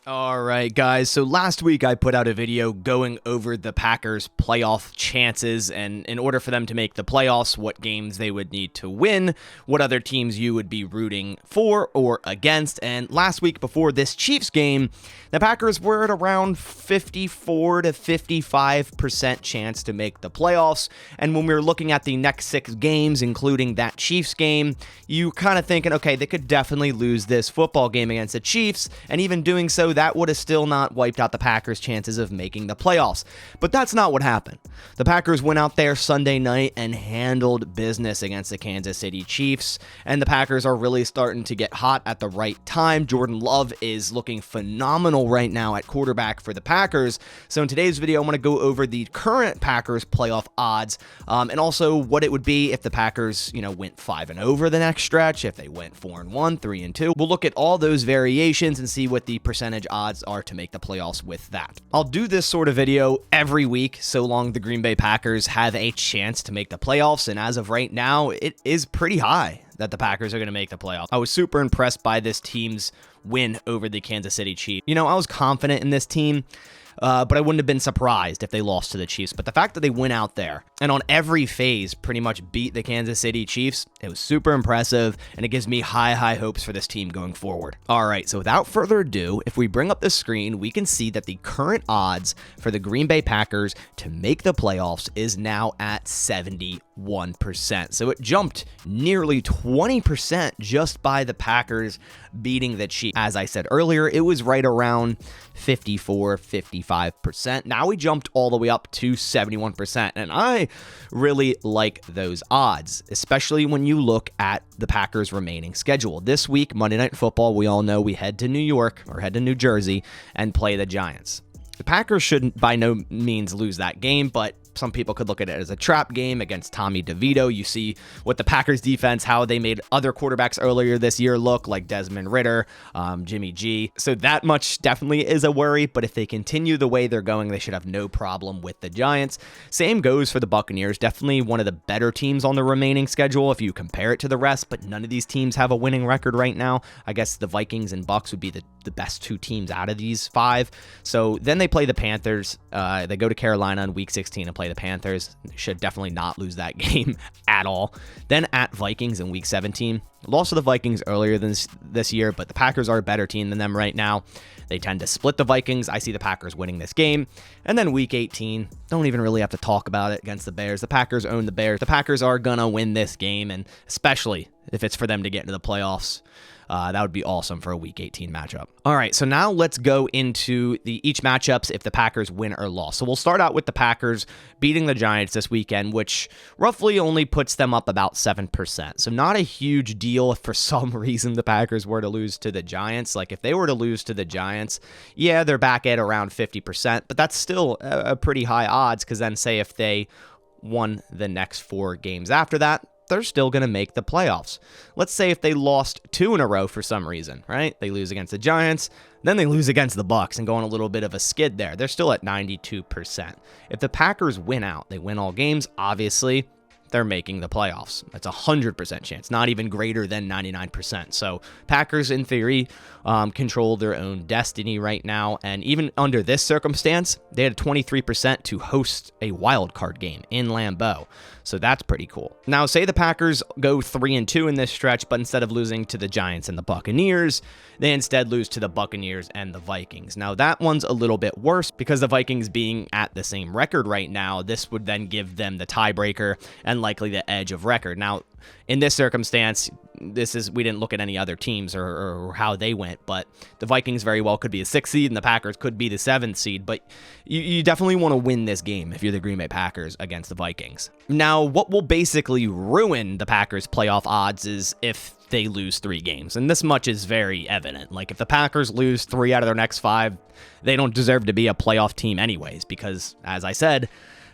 Alright guys, so last week I put out a video going over the Packers' playoff chances, and in order for them to make the playoffs, what games they would need to win, what other teams you would be rooting for or against. And last week before this Chiefs game, the Packers were at around 54 to 55% chance to make the playoffs. And when we were looking at the next 6 games, including that Chiefs game, you kind of thinking, okay, they could definitely lose this football game against the Chiefs, and even doing so, that would have still not wiped out the Packers' chances of making the playoffs. But that's not what happened. The Packers went out there Sunday night and handled business against the Kansas City Chiefs, and the Packers are really starting to get hot at the right time. Jordan Love is looking phenomenal right now at quarterback for the Packers. So in today's video, I want to go over the current Packers playoff odds, and also what it would be if the Packers, went 5-0 the next stretch, if they went 4-1, 3-2. We'll look at all those variations and see what the percentage odds are to make the playoffs with that. I'll do this sort of video every week so long the Green Bay Packers have a chance to make the playoffs, and as of right now, it is pretty high that the Packers are going to make the playoffs. I was super impressed by this team's win over the Kansas City Chiefs. I was confident in this team, but I wouldn't have been surprised if they lost to the Chiefs. But the fact that they went out there and on every phase pretty much beat the Kansas City Chiefs, it was super impressive, and it gives me high hopes for this team going forward. All right, so without further ado, if we bring up the screen, we can see that the current odds for the Green Bay Packers to make the playoffs is now at 71%. So it jumped nearly 20% just by the Packers beating the Chiefs. As I said earlier, it was right around 54, 55%. Now we jumped all the way up to 71%, and I really like those odds, especially when you look at the Packers' remaining schedule. This week, Monday Night Football, we all know we head to New York or head to New Jersey and play the Giants. The Packers shouldn't by no means lose that game, but some people could look at it as a trap game against Tommy DeVito. You see what the Packers defense, how they made other quarterbacks earlier this year look, like Desmond Ridder, Jimmy G. So that much definitely is a worry, but if they continue the way they're going, they should have no problem with the Giants. Same goes for the Buccaneers. Definitely one of the better teams on the remaining schedule if you compare it to the rest, but none of these teams have a winning record right now. I guess the Vikings and Bucs would be the best 2 teams out of these 5. So then they play the Panthers. They go to Carolina in Week 16 and play the Panthers. They should definitely not lose that game at all. Then at Vikings in Week 17. Lost to the Vikings earlier this year, but the Packers are a better team than them right now. They tend to split the Vikings. I see the Packers winning this game. And then Week 18, don't even really have to talk about it, against the Bears. The Packers own the Bears. The Packers are gonna win this game, and especially if it's for them to get into the playoffs. That would be awesome for a Week 18 matchup. All right, so now let's go into each matchups if the Packers win or loss. So we'll start out with the Packers beating the Giants this weekend, which roughly only puts them up about 7%. So not a huge deal if for some reason the Packers were to lose to the Giants. Like if they were to lose to the Giants, yeah, they're back at around 50%, but that's still a pretty high odds, because then say if they won the next 4 games after that, they're still going to make the playoffs. Let's say if they lost 2 in a row for some reason, right? They lose against the Giants, then they lose against the Bucs and go on a little bit of a skid there. They're still at 92%. If the Packers win out, they win all games, obviously, they're making the playoffs. That's a 100% chance, not even greater than 99%. So Packers, in theory, control their own destiny right now. And even under this circumstance, they had a 23% to host a wild card game in Lambeau. So that's pretty cool. Now, say the Packers go 3-2 in this stretch, but instead of losing to the Giants and the Buccaneers, they instead lose to the Buccaneers and the Vikings. Now, that one's a little bit worse because the Vikings being at the same record right now, this would then give them the tiebreaker and likely the edge of record. Now, in this circumstance, we didn't look at any other teams or how they went, but the Vikings very well could be a 6th seed and the Packers could be the 7th seed, but you definitely want to win this game if you're the Green Bay Packers against the Vikings. Now, what will basically ruin the Packers' playoff odds is if they lose 3 games, and this much is very evident. Like if the Packers lose 3 out of their next 5, they don't deserve to be a playoff team anyways, because as I said,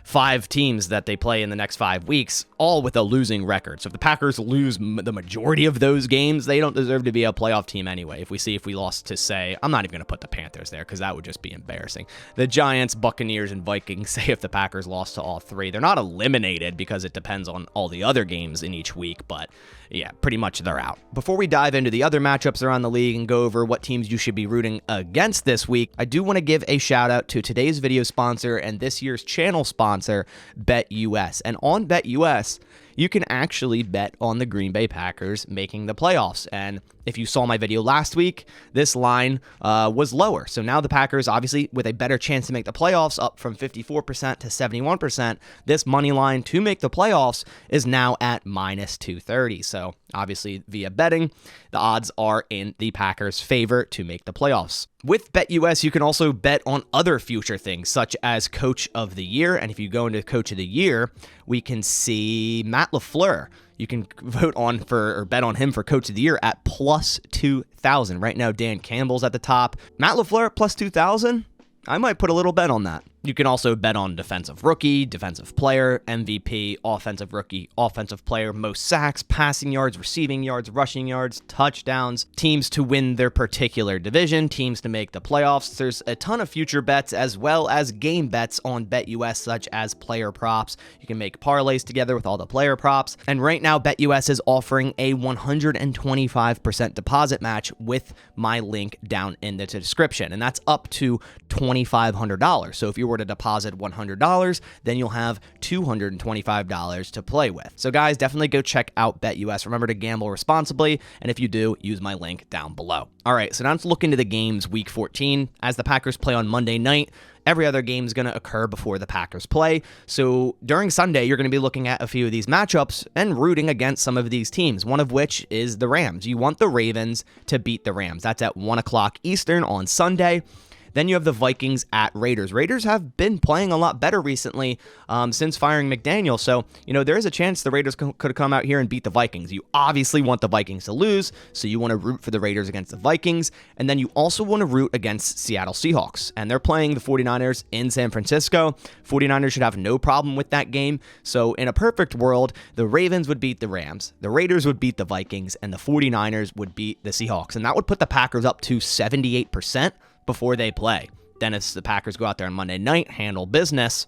5 teams that they play in the next 5 weeks, all with a losing record. So if the Packers lose the majority of those games, they don't deserve to be a playoff team anyway. If we lost to, say, I'm not even going to put the Panthers there because that would just be embarrassing. The Giants, Buccaneers, and Vikings, say if the Packers lost to all 3. They're not eliminated because it depends on all the other games in each week, but yeah, pretty much they're out. Before we dive into the other matchups around the league and go over what teams you should be rooting against this week, I do want to give a shout out to today's video sponsor and this year's channel sponsor, BetUS. And on BetUS, you can actually bet on the Green Bay Packers making the playoffs. And if you saw my video last week, this line was lower. So now the Packers, obviously, with a better chance to make the playoffs, up from 54% to 71%, this money line to make the playoffs is now at minus 230. So obviously, via betting, the odds are in the Packers' favor to make the playoffs. With BetUS, you can also bet on other future things, such as Coach of the Year. And if you go into Coach of the Year, we can see Matt LaFleur. You can vote on or bet on him for Coach of the Year at plus 2,000. Right now, Dan Campbell's at the top. Matt LaFleur plus 2,000? I might put a little bet on that. You can also bet on defensive rookie, defensive player, MVP, offensive rookie, offensive player, most sacks, passing yards, receiving yards, rushing yards, touchdowns, teams to win their particular division, teams to make the playoffs. There's a ton of future bets as well as game bets on BetUS, such as player props. You can make parlays together with all the player props. And right now, BetUS is offering a 125% deposit match with my link down in the description. And that's up to $2,500. So if you were to deposit $100, then you'll have $225 to play with. So guys, definitely go check out BetUS. Remember to gamble responsibly, and if you do, use my link down below. All right, so now let's look into the games week 14. As the Packers play on Monday night, every other game is going to occur before the Packers play. So during Sunday, you're going to be looking at a few of these matchups and rooting against some of these teams, one of which is the Rams. You want the Ravens to beat the Rams. That's at 1 o'clock Eastern on Sunday. Then you have the Vikings at Raiders. Raiders have been playing a lot better recently since firing McDaniel. So, there is a chance the Raiders could come out here and beat the Vikings. You obviously want the Vikings to lose, so you want to root for the Raiders against the Vikings. And then you also want to root against Seattle Seahawks. And they're playing the 49ers in San Francisco. 49ers should have no problem with that game. So in a perfect world, the Ravens would beat the Rams, the Raiders would beat the Vikings, and the 49ers would beat the Seahawks. And that would put the Packers up to 78% before they play. Then if the Packers go out there on Monday night, handle business,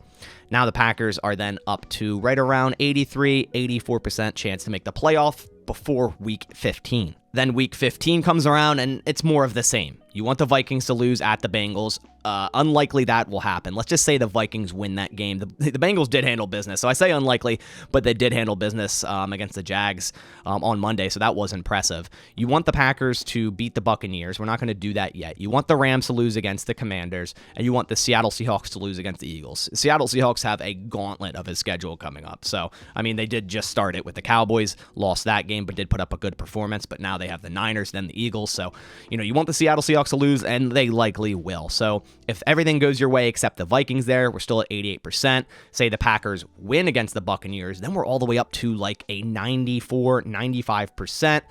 now the Packers are then up to right around 84% chance to make the playoff before week 15. Then week 15 comes around and it's more of the same. You want the Vikings to lose at the Bengals. Unlikely that will happen. Let's just say the Vikings win that game. The Bengals did handle business, so I say unlikely, but they did handle business against the Jags on Monday, so that was impressive. You want the Packers to beat the Buccaneers. We're not going to do that yet. You want the Rams to lose against the Commanders, and you want the Seattle Seahawks to lose against the Eagles. Seattle Seahawks have a gauntlet of a schedule coming up. So, they did just start it with the Cowboys, lost that game, but did put up a good performance, but now they have the Niners, then the Eagles. So, you want the Seattle Seahawks to lose, and they likely will. So if everything goes your way except the Vikings there, we're still at 88%. Say the Packers win against the Buccaneers, then we're all the way up to like a 94, 95%.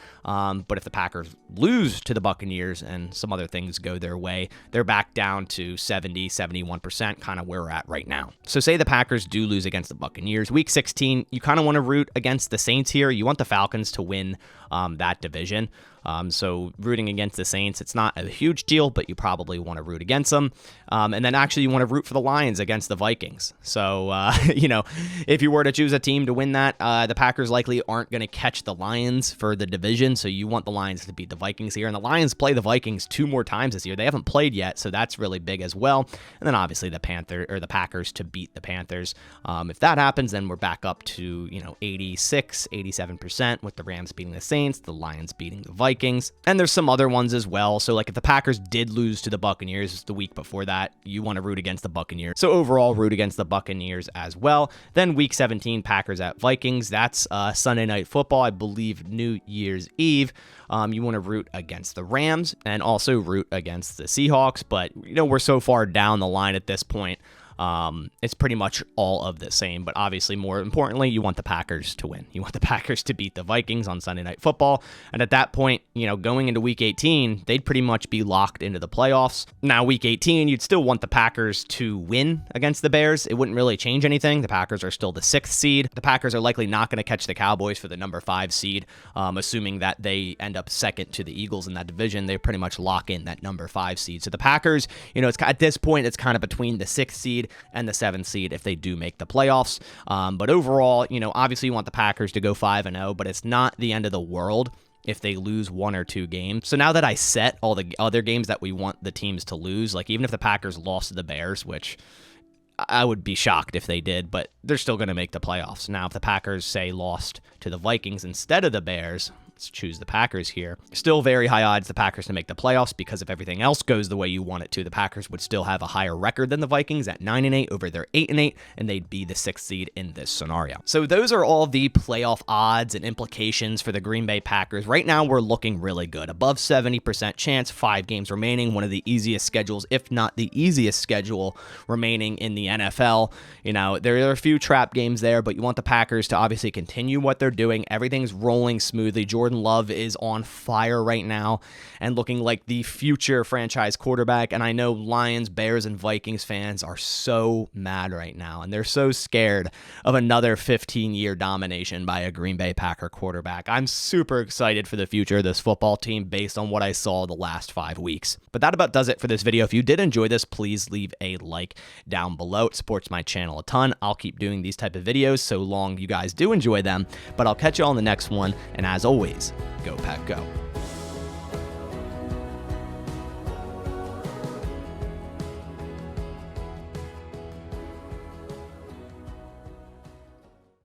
But if the Packers lose to the Buccaneers and some other things go their way, they're back down to 70, 71%, kind of where we're at right now. So say the Packers do lose against the Buccaneers. Week 16, you kind of want to root against the Saints here. You want the Falcons to win that division. So rooting against the Saints, it's not a huge deal, but you probably want to root against them. And then actually you want to root for the Lions against the Vikings. So, if you were to choose a team to win that, the Packers likely aren't going to catch the Lions for the division. So you want the Lions to beat the Vikings here. And the Lions play the Vikings 2 more times this year. They haven't played yet, so that's really big as well. And then obviously the Packers to beat the Panthers. If that happens, then we're back up to, 86, 87% with the Rams beating the Saints, the Lions beating the Vikings. And there's some other ones as well. So like if the Packers did lose to the Buccaneers the week before that, you want to root against the Buccaneers. So overall, root against the Buccaneers as well. Then week 17, Packers at Vikings. That's Sunday Night Football, I believe New Year's Eve. You want to root against the Rams and also root against the Seahawks. But, we're so far down the line at this point. It's pretty much all of the same, but obviously more importantly, you want the Packers to win. You want the Packers to beat the Vikings on Sunday Night Football. And at that point, going into week 18, they'd pretty much be locked into the playoffs. Now, week 18, you'd still want the Packers to win against the Bears. It wouldn't really change anything. The Packers are still the 6th seed. The Packers are likely not going to catch the Cowboys for the number 5 seed, assuming that they end up second to the Eagles in that division. They pretty much lock in that number 5 seed. So the Packers, it's at this point, it's kind of between the 6th seed and the 7th seed if they do make the playoffs. But overall, obviously you want the Packers to go 5-0, but it's not the end of the world if they lose 1 or 2 games. So now that I set all the other games that we want the teams to lose, like even if the Packers lost to the Bears, which I would be shocked if they did, but they're still going to make the playoffs. Now, if the Packers, say, lost to the Vikings instead of the Bears, let's choose the Packers here. Still very high odds the Packers to make the playoffs because if everything else goes the way you want it to, the Packers would still have a higher record than the Vikings at 9-8 over their 8-8, and they'd be the 6th seed in this scenario. So those are all the playoff odds and implications for the Green Bay Packers. Right now, we're looking really good. Above 70% chance, 5 games remaining, one of the easiest schedules, if not the easiest schedule remaining in the NFL. There are a few trap games there, but you want the Packers to obviously continue what they're doing. Everything's rolling smoothly. Jordan Love is on fire right now and looking like the future franchise quarterback. And I know Lions, Bears, and Vikings fans are so mad right now, and they're so scared of another 15-year domination by a Green Bay Packer quarterback. I'm super excited for the future of this football team based on what I saw the last 5 weeks. But that about does it for this video. If you did enjoy this, please leave a like down below. It supports my channel a ton. I'll keep doing these type of videos so long you guys do enjoy them, but I'll catch you all in the next one. And as always, go Pack Go.